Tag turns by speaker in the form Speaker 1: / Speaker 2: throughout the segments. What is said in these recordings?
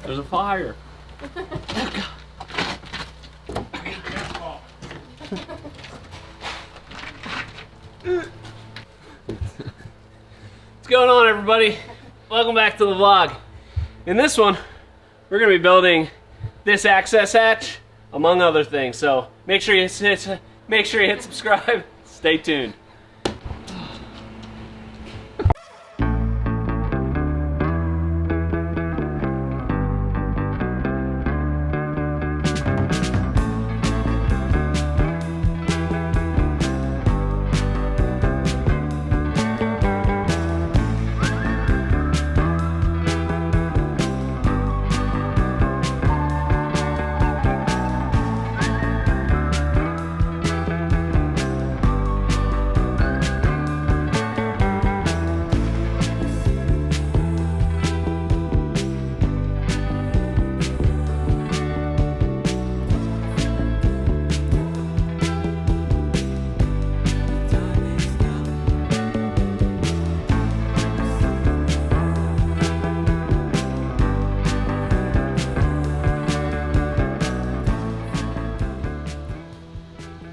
Speaker 1: There's a fire. What's going on, everybody? Welcome back to the vlog. In this one, we're gonna be building this access hatch, among other things. So make sure you hit subscribe. Stay tuned.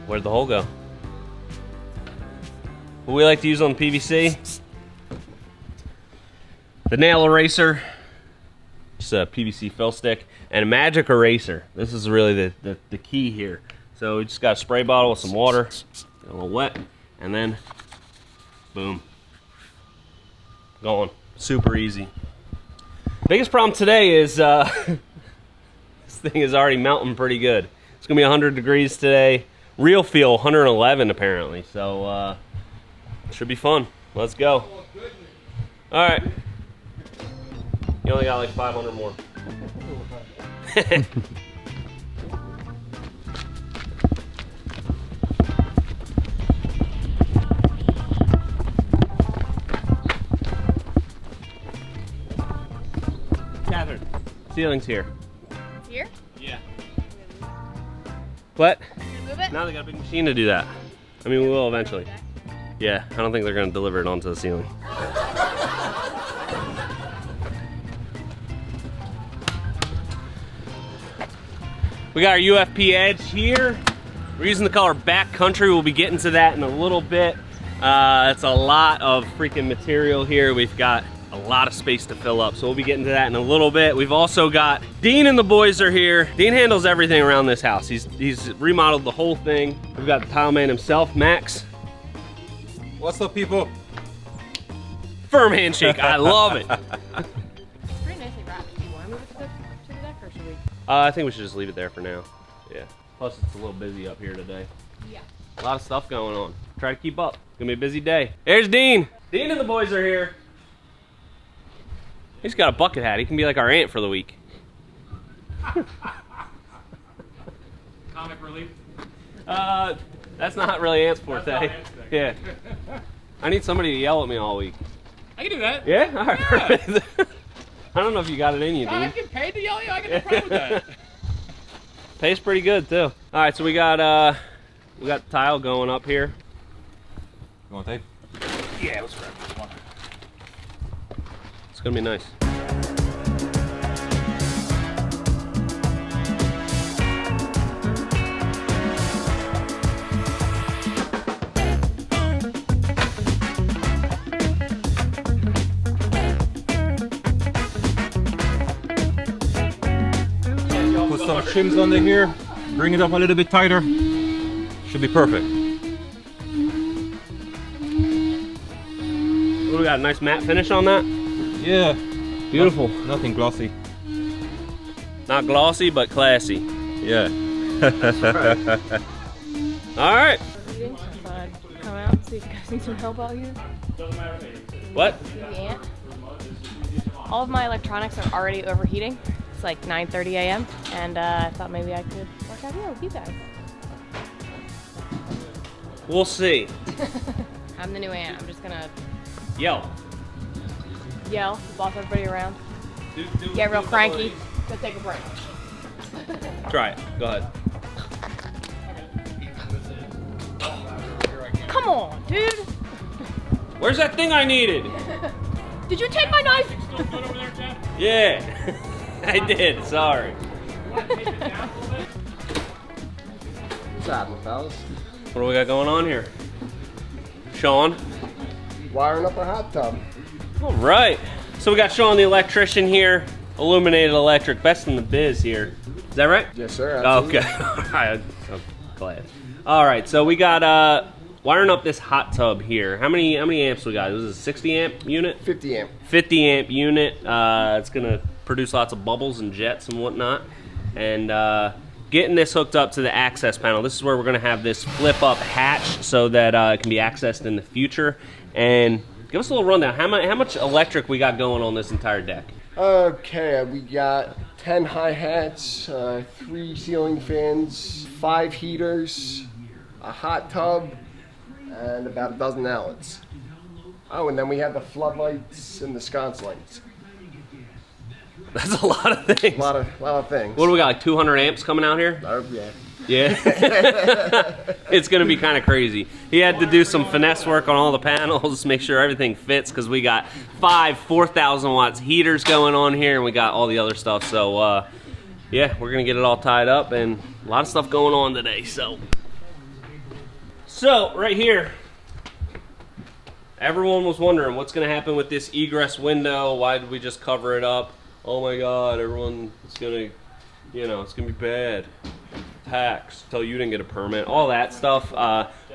Speaker 1: Where'd the hole go? What we like to use on PVC? The nail eraser, just a PVC fill stick, and a magic eraser. This is really the key here. So we just got a spray bottle with some water, get a little wet, and then boom, going. Super easy. Biggest problem today is this thing is already melting pretty good. It's gonna be 100 degrees today. Real feel 111 apparently, so should be fun. Let's go. All right. You only got like 500 more. Catherine, ceiling's here.
Speaker 2: Here?
Speaker 1: Yeah. What?
Speaker 2: Move it?
Speaker 1: Now they got a big machine to do that. I mean, we will eventually. Yeah, I don't think they're going to deliver it onto the ceiling. We got our UFP edge here. We're using the color Backcountry. We'll be getting to that in a little bit. It's a lot of freaking material here. We've got a lot of space to fill up, so we'll be getting to that in a little bit. We've also got Dean and the boys are here. Dean handles everything around this house. He's remodeled the whole thing. We've got the tile man himself, Max.
Speaker 3: What's up, people?
Speaker 1: Firm handshake. I love it.
Speaker 2: It's pretty nicely wrapped. Do you want to move it to the deck, or should we?
Speaker 1: I think we should just leave it there for now. Yeah. Plus, it's a little busy up here today.
Speaker 2: Yeah.
Speaker 1: A lot of stuff going on. Try to keep up. It's gonna be a busy day. There's Dean. Dean and the boys are here. He's got a bucket hat. He can be like our aunt for the week.
Speaker 3: Comic relief?
Speaker 1: That's not really Ant's forte. Yeah. I need somebody to yell at me all week.
Speaker 3: I can do that.
Speaker 1: Yeah? All right, perfect. I don't know if you got it in you, Dean.
Speaker 3: I get paid to yell at you. I got no problem with that.
Speaker 1: Pays pretty good, too. All right, so we got tile going up here.
Speaker 3: You want tape?
Speaker 1: Yeah, let's grab this one. It's gonna be nice.
Speaker 3: Put some shims under here. Bring it up a little bit tighter. Should be perfect.
Speaker 1: What do we got? A nice matte finish on that?
Speaker 3: Yeah.
Speaker 1: Beautiful.
Speaker 3: Nothing glossy.
Speaker 1: Not glossy, but classy.
Speaker 3: Yeah.
Speaker 1: That's right. All right.
Speaker 2: Come out and see if you guys need some help out here.
Speaker 1: What?
Speaker 2: See the ant. All of my electronics are already overheating. It's like 9:30 a.m. and I thought maybe I could work out here with you guys.
Speaker 1: We'll see.
Speaker 2: I'm the new ant. I'm just gonna
Speaker 1: Yell.
Speaker 2: yell, boss everybody around, get real cranky, go take a break.
Speaker 1: Try it. Go ahead.
Speaker 2: Come on, dude.
Speaker 1: Where's that thing I needed?
Speaker 2: Did you take my knife?
Speaker 1: Yeah. I did, sorry.
Speaker 4: What's happening, fellas?
Speaker 1: What do we got going on here? Sean?
Speaker 4: Wiring up a hot tub.
Speaker 1: All right. So we got Sean the electrician here. Illuminated Electric, best in the biz here. Is that right?
Speaker 4: Yes, sir. Absolutely.
Speaker 1: Okay. All right. I'm glad. All right. So we got wiring up this hot tub here. How many amps we got? This is a 60 amp unit?
Speaker 4: 50 amp.
Speaker 1: 50 amp unit. It's gonna produce lots of bubbles and jets and whatnot. And getting this hooked up to the access panel. This is where we're gonna have this flip up hatch so that it can be accessed in the future. And give us a little rundown. How much electric we got going on this entire deck?
Speaker 4: Okay, we got 10 hi-hats, 3 ceiling fans, 5 heaters, a hot tub, and about a dozen outlets. Oh, and then we have the floodlights and the sconce lights.
Speaker 1: That's a lot of things.
Speaker 4: A lot of things.
Speaker 1: What do we got, like 200 amps coming out here?
Speaker 4: Oh, yeah.
Speaker 1: Yeah. It's going to be kind of crazy. He had to do some finesse work on all the panels, make sure everything fits, because we got 5 4,000 watts heaters going on here, and we got all the other stuff. So, yeah, we're going to get it all tied up, and a lot of stuff going on today. So, right here, everyone was wondering what's going to happen with this egress window. Why did we just cover it up? Oh my God, everyone, it's going to, you know, it's going to be bad. Tax, tell you didn't get a permit, all that stuff.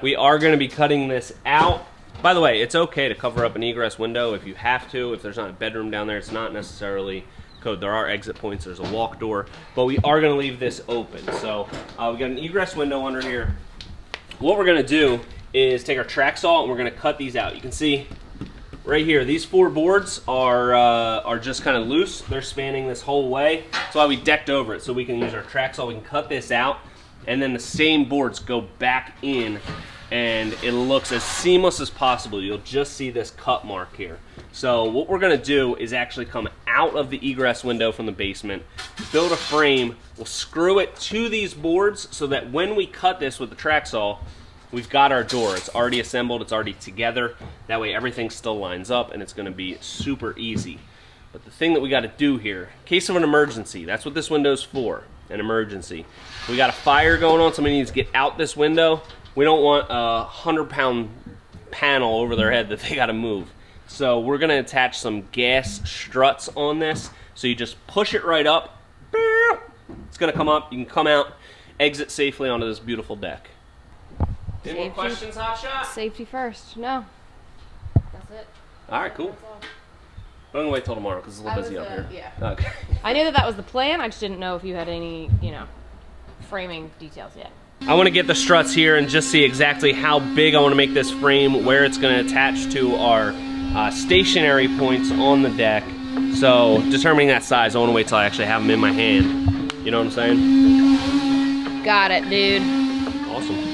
Speaker 1: We are going to be cutting this out. By the way, it's okay to cover up an egress window if you have to. If there's not a bedroom down there, it's not necessarily code. There are exit points, there's a walk door, but we are going to leave this open. So we got an egress window under here. What we're going to do is take our track saw and we're going to cut these out. You can see right here, these 4 boards are just kind of loose. They're spanning this whole way. That's why we decked over it, so we can use our track saw. We can cut this out, and then the same boards go back in, and it looks as seamless as possible. You'll just see this cut mark here. So what we're gonna do is actually come out of the egress window from the basement, build a frame, we'll screw it to these boards so that when we cut this with the track saw, we've got our door. It's already assembled, it's already together. That way everything still lines up and it's gonna be super easy. But the thing that we gotta do here, in case of an emergency, that's what this window's for, an emergency. We got a fire going on, somebody needs to get out this window. We don't want a 100-pound panel over their head that they gotta move. So we're gonna attach some gas struts on this. So you just push it right up, it's gonna come up, you can come out, exit safely onto this beautiful deck. Any more questions, Hotshot?
Speaker 2: Safety first. No. That's it.
Speaker 1: All right, cool. I'm gonna wait till tomorrow because it's a little busy up here.
Speaker 2: Yeah.
Speaker 1: Okay.
Speaker 2: I knew that was the plan. I just didn't know if you had any, you know, framing details yet.
Speaker 1: I want to get the struts here and just see exactly how big I want to make this frame, where it's going to attach to our stationary points on the deck. So determining that size, I want to wait till I actually have them in my hand. You know what I'm saying?
Speaker 2: Got it, dude.
Speaker 1: Awesome.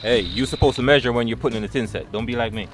Speaker 3: Hey, you're supposed to measure when you're putting in the tin set. Don't be like me.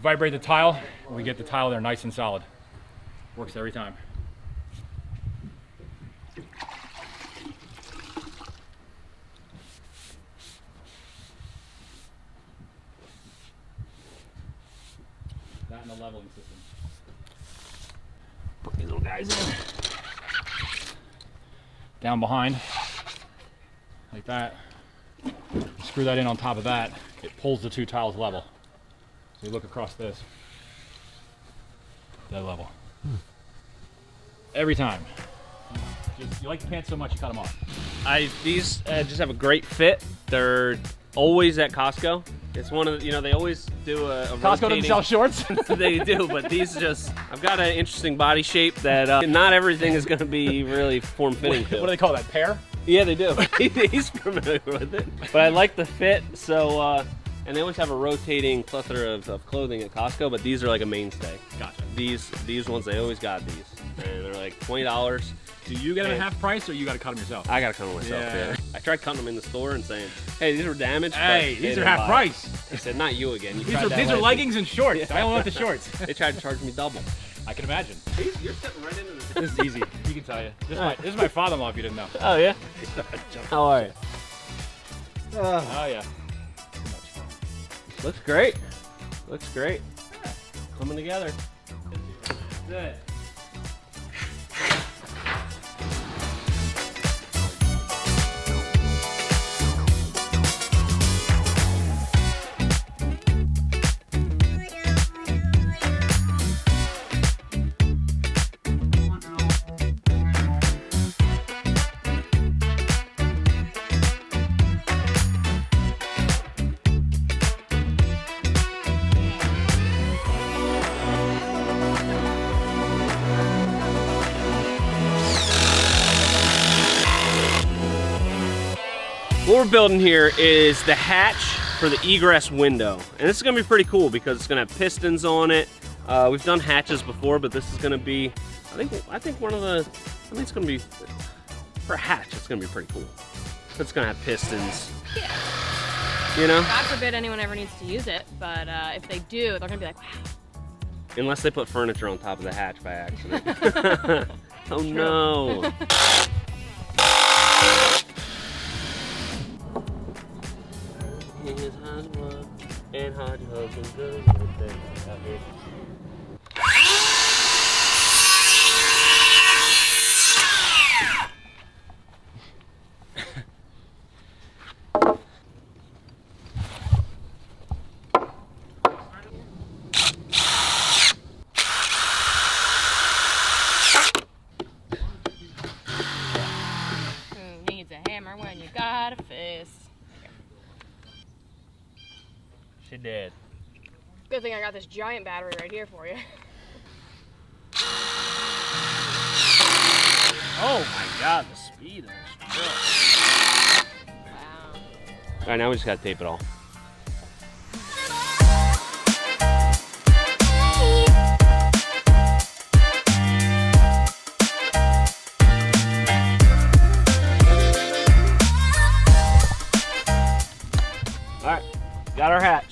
Speaker 5: Vibrate the tile, and we get the tile there nice and solid. Works every time. That and the leveling system. Put these little guys in. Down behind, like that. Screw that in on top of that. It pulls the two tiles level. So you look across this. Dead level. Every time. You like the pants so much you cut them off.
Speaker 1: These just have a great fit. They're always at Costco. It's one of the, you know, they always do a
Speaker 5: Costco
Speaker 1: rotating,
Speaker 5: doesn't sell shorts.
Speaker 1: They do, but these just, I've got an interesting body shape that not everything is going to be really form-fitting.
Speaker 5: What do they call that, pear?
Speaker 1: Yeah, they do. He's familiar with it. But I like the fit, so, and they always have a rotating plethora of clothing at Costco, but these are like a mainstay.
Speaker 5: Gotcha.
Speaker 1: These ones, they always got these. And they're like $20.
Speaker 5: Do you get them at half price, or you got to cut them yourself?
Speaker 1: I gotta cut them myself. Yeah. I tried cutting them in the store and saying, "Hey, these were damaged."
Speaker 5: Hey,
Speaker 1: but
Speaker 5: these are half price.
Speaker 1: They said, "Not you again."
Speaker 5: These are leggings and shorts. Yeah. I only want the shorts.
Speaker 1: They tried to charge me double.
Speaker 5: I can imagine.
Speaker 1: You're stepping right into this.
Speaker 5: This is easy. You can tell you. This is my father-in-law. If you didn't know.
Speaker 1: Oh yeah. How are you?
Speaker 5: Oh yeah.
Speaker 1: Looks great. Looks great. Yeah. Coming together. Good. What we're building here is the hatch for the egress window. And this is gonna be pretty cool because it's gonna have pistons on it. We've done hatches before, but this is gonna be, I think it's gonna be, for a hatch, it's gonna be pretty cool. It's gonna have pistons.
Speaker 2: Yeah.
Speaker 1: You know?
Speaker 2: God forbid anyone ever needs to use it, but if they do, they're gonna be like, wow.
Speaker 1: Unless they put furniture on top of the hatch by accident. Oh no. And hard hugs good things out here.
Speaker 2: Who needs a hammer when you got a fist?
Speaker 1: She did.
Speaker 2: Good thing I got this giant battery right here for you.
Speaker 1: Oh my god, the speed of this truck.
Speaker 2: Wow.
Speaker 1: All right, now we just gotta tape it all. All right, got our hatch.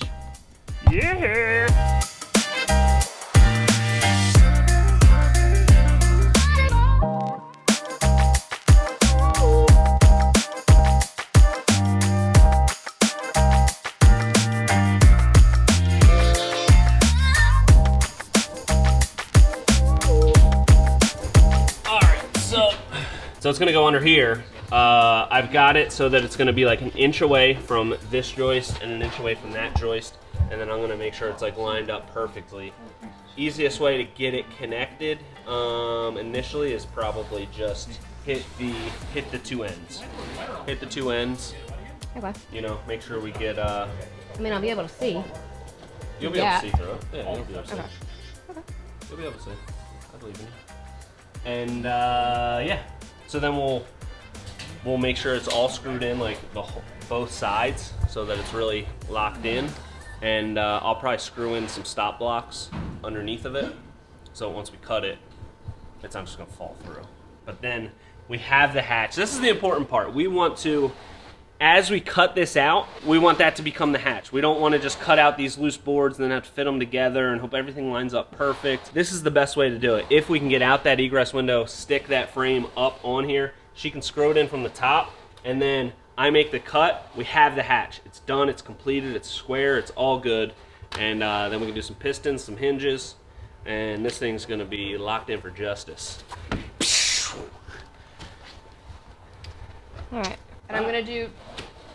Speaker 1: Yeah! So it's gonna go under here. I've got it so that it's gonna be like an inch away from this joist and an inch away from that joist. And then I'm gonna make sure it's like lined up perfectly. Easiest way to get it connected initially is probably just hit the two ends. Hit the two ends.
Speaker 2: Okay.
Speaker 1: You know, make sure we get
Speaker 2: I mean, I'll be able to see.
Speaker 1: You'll be able to see through it. Yeah, you'll be able to see.
Speaker 2: Okay. Okay.
Speaker 1: You'll be able to see. I believe in you. And yeah. So then we'll make sure it's all screwed in, like both sides, so that it's really locked in. And I'll probably screw in some stop blocks underneath of it, so once we cut it, it's not just gonna fall through. But then we have the hatch. This is the important part. We want to As we cut this out, we want that to become the hatch. We don't want to just cut out these loose boards and then have to fit them together and hope everything lines up perfect. This is the best way to do it. If we can get out that egress window, stick that frame up on here, she can screw it in from the top, and then I make the cut, we have the hatch. It's done, it's completed, it's square, it's all good. And then we can do some pistons, some hinges, and this thing's gonna be locked in for justice.
Speaker 2: All right, and I'm gonna do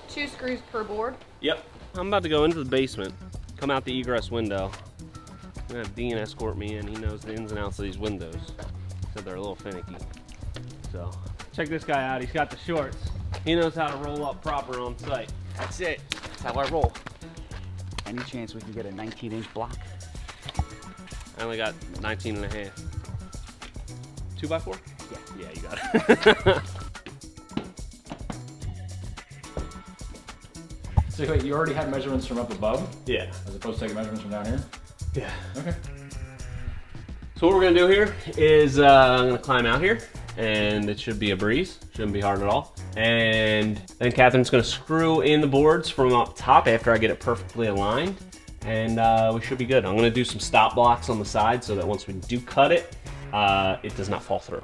Speaker 2: 2 screws per board.
Speaker 1: Yep. I'm about to go into the basement, come out the egress window. I'm gonna have Dean escort me in. He knows the ins and outs of these windows. Said they're a little finicky. So, check this guy out. He's got the shorts. He knows how to roll up proper on site.
Speaker 6: That's it. That's how I roll. Any chance we can get a 19-inch block?
Speaker 1: I only got 19 and a half. 2x4?
Speaker 6: Yeah.
Speaker 1: Yeah, you got it.
Speaker 5: So wait, you already had measurements from up above,
Speaker 1: Yeah.
Speaker 5: as opposed to taking measurements from down here?
Speaker 1: Yeah.
Speaker 5: Okay.
Speaker 1: So what we're gonna do here is I'm gonna climb out here, and it should be a breeze. Shouldn't be hard at all. And then Catherine's gonna screw in the boards from up top after I get it perfectly aligned, and we should be good. I'm gonna do some stop blocks on the side so that once we do cut it, it does not fall through.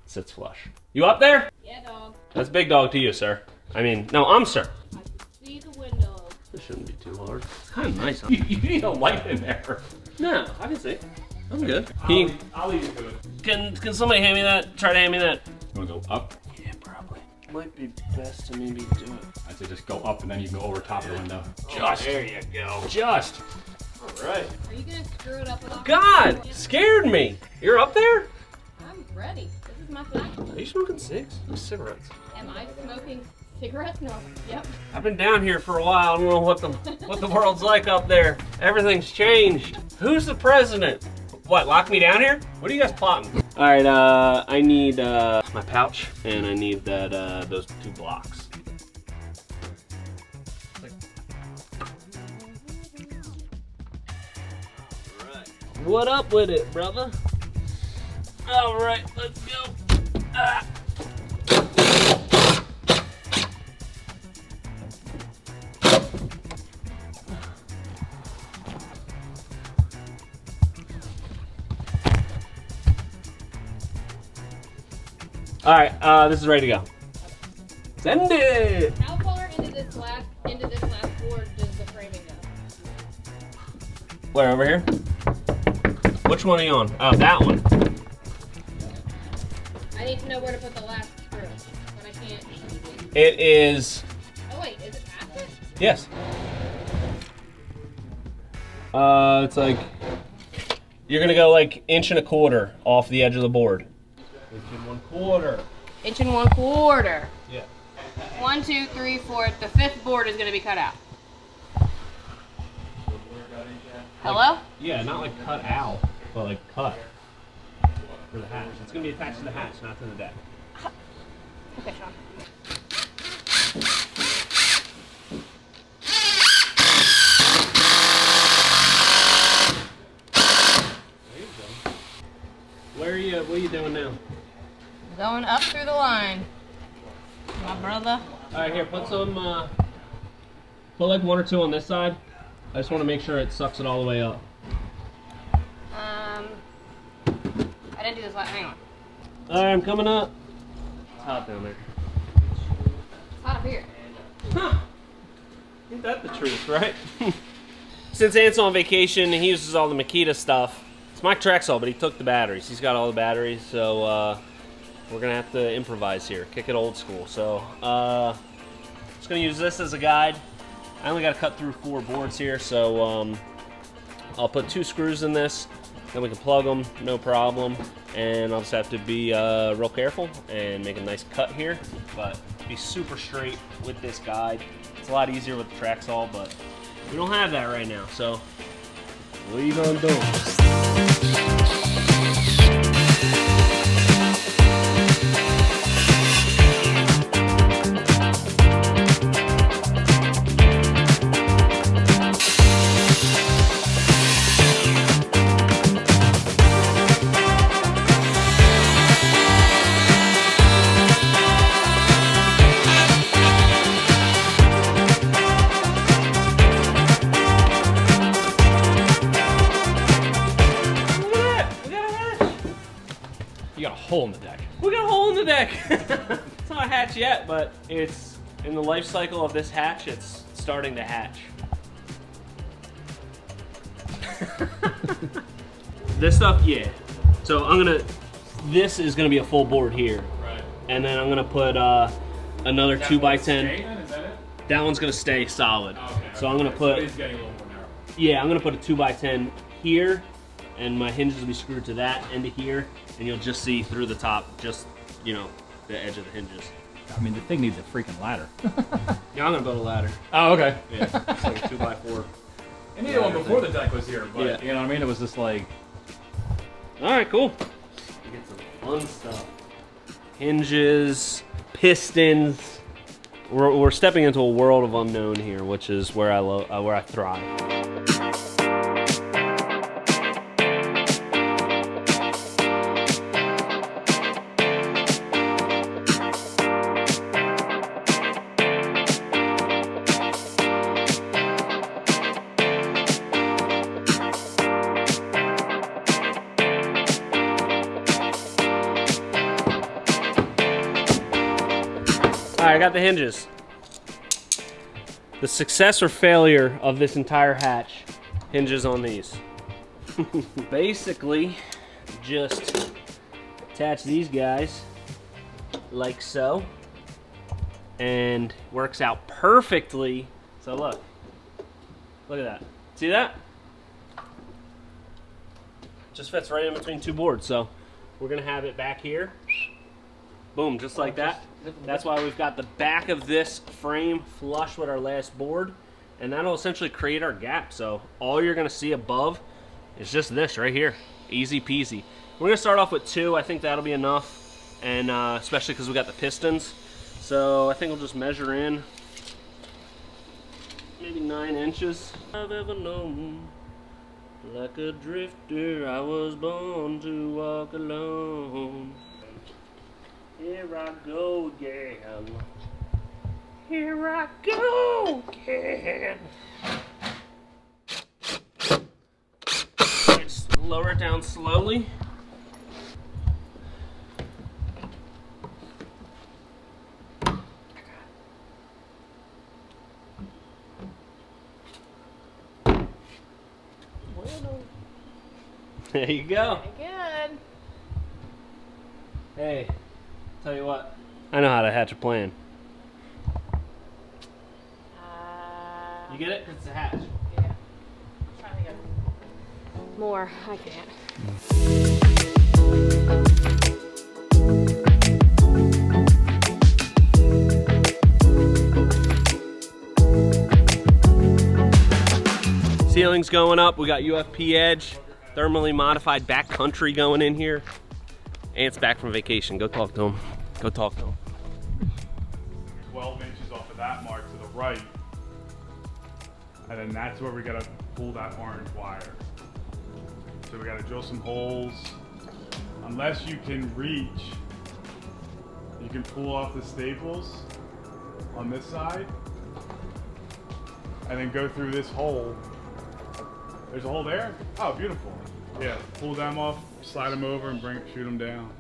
Speaker 1: It sits flush. You up there?
Speaker 2: Yeah, dog.
Speaker 1: That's big dog to you, sir. I mean, no, I'm sir.
Speaker 2: See the window.
Speaker 1: This shouldn't be too hard. It's kind of nice. Huh?
Speaker 5: You need a light in there.
Speaker 1: No, I can see. I'm good.
Speaker 5: I'll leave you to it.
Speaker 1: Can somebody hand me that? Try to hand me that.
Speaker 5: You wanna go up?
Speaker 1: Yeah, probably. Might be best to maybe do it.
Speaker 5: I'd say just go up and then you can go over top of the window.
Speaker 1: Just. There you go.
Speaker 5: Just.
Speaker 1: All right.
Speaker 2: Are you gonna screw it up with all?
Speaker 1: God, scared me. You're up there?
Speaker 2: I'm ready. This is my flashlight.
Speaker 1: Are you smoking cigs? Cigarettes.
Speaker 2: Am I smoking cigarettes? No. Yep.
Speaker 1: I've been down here for a while. I don't know what the world's like up there. Everything's changed. Who's the president? What, lock me down here? What are you guys plotting? All right, I need my pouch, and I need that those 2 blocks. All right. What up with it, brother? All right, let's go. Ah. All right, this is ready to go. Send it.
Speaker 2: How far into this last board does the framing go?
Speaker 1: Where, over here? Which one are you on? Oh, that one.
Speaker 2: I need to know where to put the last screw, but I can't.
Speaker 1: It is.
Speaker 2: Oh wait, is it past it?
Speaker 1: Yes. It's like you're gonna go like 1.25 inches off the edge of the board. 1.25
Speaker 2: 1 1/4 inches.
Speaker 1: Yeah.
Speaker 2: 1, 2, 3, 4. The 5th board is going to be cut out. Hello?
Speaker 1: Yeah, not like cut out, but like cut for the hatch. It's gonna be attached to the hatch, not to the deck.
Speaker 2: Okay, Sean.
Speaker 1: What are you doing now?
Speaker 2: Going up through the line. My brother.
Speaker 1: All right, here, put some, put like 1 or 2 on this side. I just want to make sure it sucks it all the way up.
Speaker 2: I didn't do this last. Hang on.
Speaker 1: All right, I'm coming up. It's hot down there.
Speaker 2: It's hot up here.
Speaker 1: Huh. Ain't that the truth, right? Since Ant's on vacation, he uses all the Makita stuff. It's my Trexel, but he took the batteries. He's got all the batteries, so we're gonna have to improvise here, kick it old school. So just gonna use this as a guide. I only gotta cut through 4 boards here, so I'll put 2 screws in this, then we can plug them, no problem. And I'll just have to be real careful and make a nice cut here, but be super straight with this guide. It's a lot easier with the Trexel, but we don't have that right now, so what are you gonna do?
Speaker 5: hole in the deck.
Speaker 1: We got a hole in the deck. It's not a hatch yet, but it's in the life cycle of this hatch, it's starting to hatch. This stuff, yeah. So this is gonna be a full board here.
Speaker 5: Right.
Speaker 1: And then I'm gonna put another 2x10.
Speaker 5: Is that it?
Speaker 1: That one's gonna stay solid.
Speaker 5: Oh, okay.
Speaker 1: So I'm gonna put,
Speaker 5: It's getting a little more narrow.
Speaker 1: yeah, I'm gonna put a 2x10 here, and my hinges will be screwed to that end of here, and you'll just see through the top, just, you know, the edge of the hinges.
Speaker 5: I mean, the thing needs a freaking ladder.
Speaker 1: Yeah, I'm gonna build a ladder.
Speaker 5: Oh, okay.
Speaker 1: Yeah, it's like a 2x4.
Speaker 5: I needed one before the deck was here, but
Speaker 1: Yeah.
Speaker 5: you know what I mean? It was just like,
Speaker 1: All right, cool. We get some fun stuff. Hinges, pistons. We're stepping into a world of unknown here, which is where I thrive. All right, I got the hinges. The success or failure of this entire hatch hinges on these. Basically, just attach these guys like so, and works out perfectly. So look at that. See that? Just fits right in between two boards. So we're gonna have it back here. Boom, just like that. That's why we've got the back of this frame flush with our last board, and that'll essentially create our gap. So all you're gonna see above is just this right here. Easy peasy. We're gonna start off with 2. I think that'll be enough, and especially because we got the pistons. So I think we'll just measure in maybe 9 inches. I've ever known, like a drifter, I was born to walk alone. Here I go again. Here I go again. Just lower it down slowly. There you go.
Speaker 2: Good.
Speaker 1: Hey. Tell you what, I know how to hatch a plan. You get it? 'Cause it's a hatch.
Speaker 2: Yeah. I'm trying to get more. I can't.
Speaker 1: Ceiling's going up. We got UFP Edge, thermally modified backcountry going in here. Ant's back from vacation. Go talk to him. Go talk to him.
Speaker 7: 12 inches off of that mark to the right. And then that's where we gotta pull that orange wire. So we gotta drill some holes. Unless you can reach, you can pull off the staples on this side and then go through this hole. There's a hole there? Oh, beautiful. Yeah, pull them off, slide them over, and shoot them down.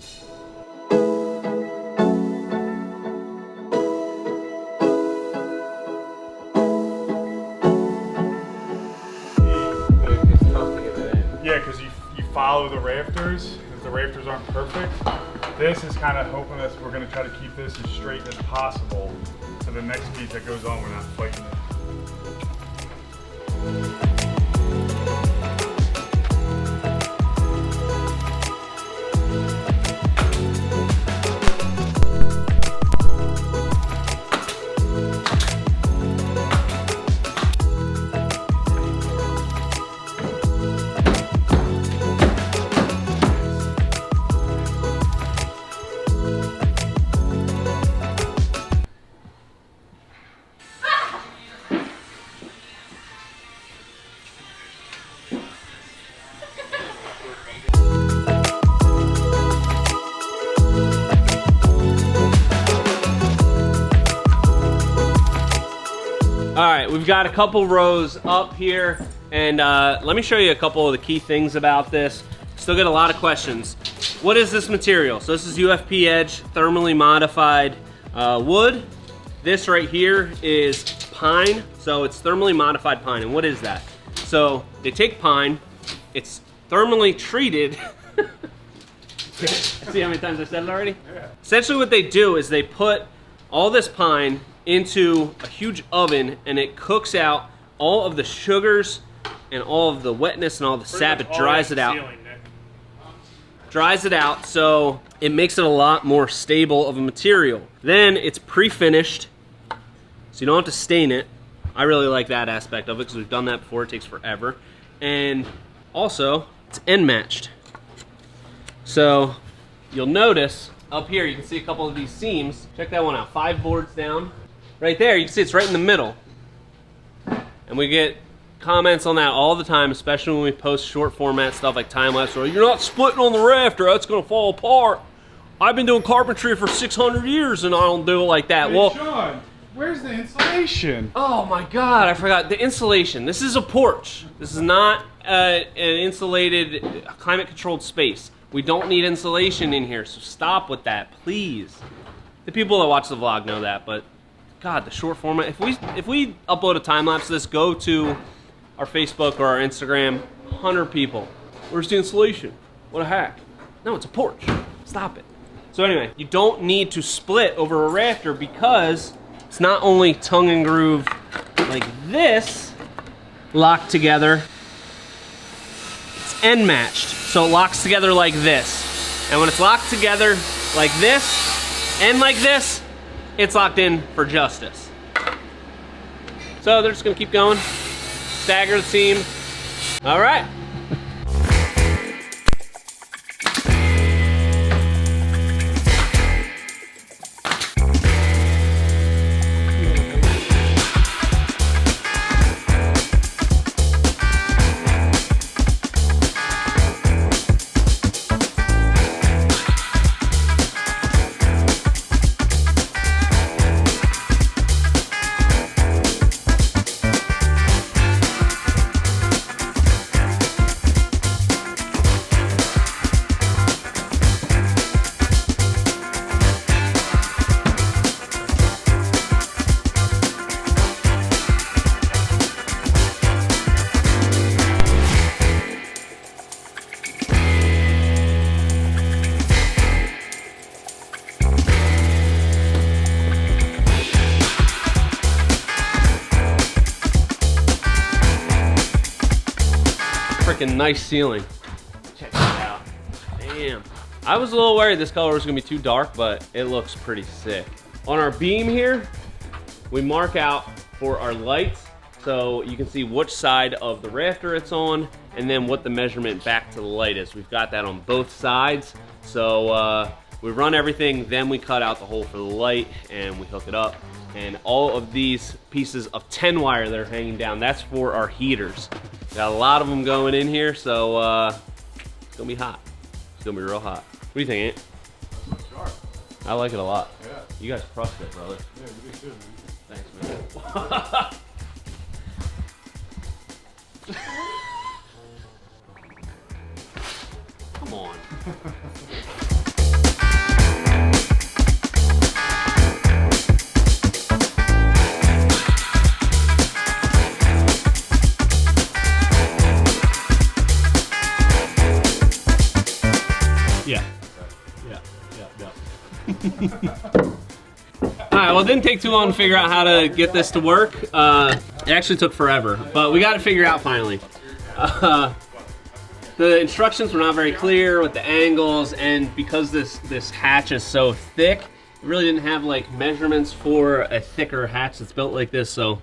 Speaker 7: Yeah, because you follow the rafters. If the rafters aren't perfect, this is kind of hoping that we're going to try to keep this as straight as possible. So the next piece that goes on, we're not fighting it.
Speaker 1: All right, we've got a couple rows up here, and let me show you a couple of the key things about this. Still get a lot of questions. What is this material? So this is UFP Edge thermally modified wood. This right here is pine, so it's thermally modified pine. And what is that? So they take pine, it's thermally treated. See how many times I said it already? Yeah. Essentially what they do is they put all this pine into a huge oven and it cooks out all of the sugars and all of the wetness and all the sap. It dries it out. Dries it out, so it makes it a lot more stable of a material. Then it's pre-finished, so you don't have to stain it. I really like that aspect of it because we've done that before. It takes forever. And also, it's end matched. So you'll notice up here, you can see a couple of these seams. Check that one out, 5 boards down. Right there, you can see it's right in the middle. And we get comments on that all the time, especially when we post short format stuff like time lapse. Or you're not splitting on the rafter, that's gonna fall apart. I've been doing carpentry for 600 years and I don't do it like that.
Speaker 7: Hey,
Speaker 1: well,
Speaker 7: Sean, where's the insulation?
Speaker 1: Oh my God, I forgot the insulation. This is a porch. This is not an insulated, climate controlled space. We don't need insulation in here, so stop with that, please. The people that watch the vlog know that, but God, the short format. If we upload a time lapse of this, go to our Facebook or our Instagram, 100 people. Where's the insulation? What a hack. No, it's a porch. Stop it. So anyway, you don't need to split over a rafter because it's not only tongue and groove like this, locked together, it's end matched. So it locks together like this. And when it's locked together like this and like this, it's locked in for justice. So they're just gonna keep going. Stagger the seam. All right. Freaking nice ceiling. Check it out. Damn. I was a little worried this color was gonna be too dark, but it looks pretty sick. On our beam here, we mark out for our lights so you can see which side of the rafter it's on and then what the measurement back to the light is. We've got that on both sides. So we run everything, then we cut out the hole for the light and we hook it up. And all of these pieces of 10 wire that are hanging down, that's for our heaters. Got a lot of them going in here, so it's gonna be hot. It's gonna be real hot. What do you think, Ant?
Speaker 7: Sharp.
Speaker 1: I like it a lot.
Speaker 7: Yeah.
Speaker 1: You guys crushed it, brother.
Speaker 7: Yeah, we did too, man.
Speaker 1: Thanks, man. Come on. Alright, well it didn't take too long to figure out how to get this to work. It actually took forever, but we got it figured out finally. The instructions were not very clear with the angles, and because this hatch is so thick, it really didn't have like measurements for a thicker hatch that's built like this, so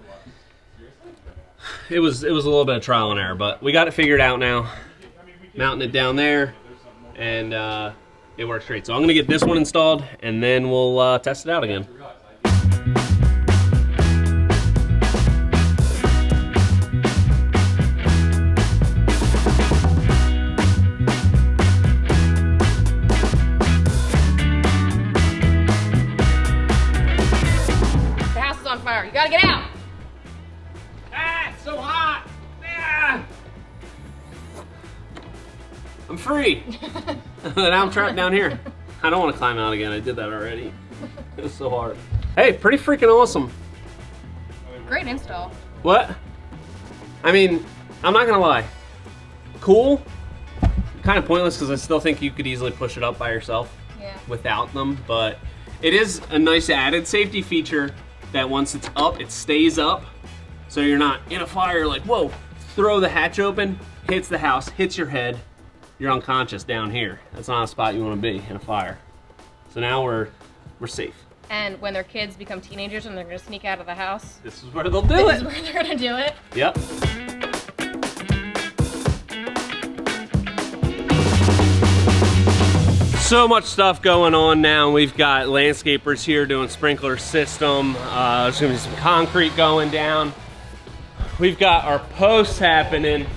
Speaker 1: it was a little bit of trial and error, but we got it figured out now. Mounting it down there, and it works great. So I'm gonna get this one installed and then we'll test it out again.
Speaker 2: The house is on fire. You gotta get out.
Speaker 1: Ah, it's so hot. Ah. I'm free. Now I'm trapped down here. I don't want to climb out again. I did that already. It was so hard. Hey, pretty freaking awesome.
Speaker 2: Great install.
Speaker 1: What? I mean, I'm not gonna lie. Cool. Kind of pointless because I still think you could easily push it up by yourself without them, but it is a nice added safety feature that once it's up, it stays up. So you're not in a fire like, whoa, throw the hatch open, hits the house, hits your head, you're unconscious down here. That's not a spot you want to be in a fire. So now we're safe.
Speaker 2: And when their kids become teenagers and they're gonna sneak out of the house,
Speaker 1: This is where they'll do
Speaker 2: this
Speaker 1: it.
Speaker 2: is where they're gonna do it.
Speaker 1: Yep. So much stuff going on now. We've got landscapers here doing sprinkler system. There's gonna be some concrete going down. We've got our posts happening.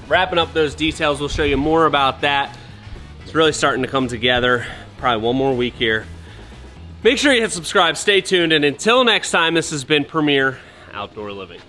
Speaker 1: Wrapping up those details, we'll show you more about that. It's really starting to come together. Probably one more week here. Make sure you hit subscribe, stay tuned, and until next time, this has been Premier Outdoor Living.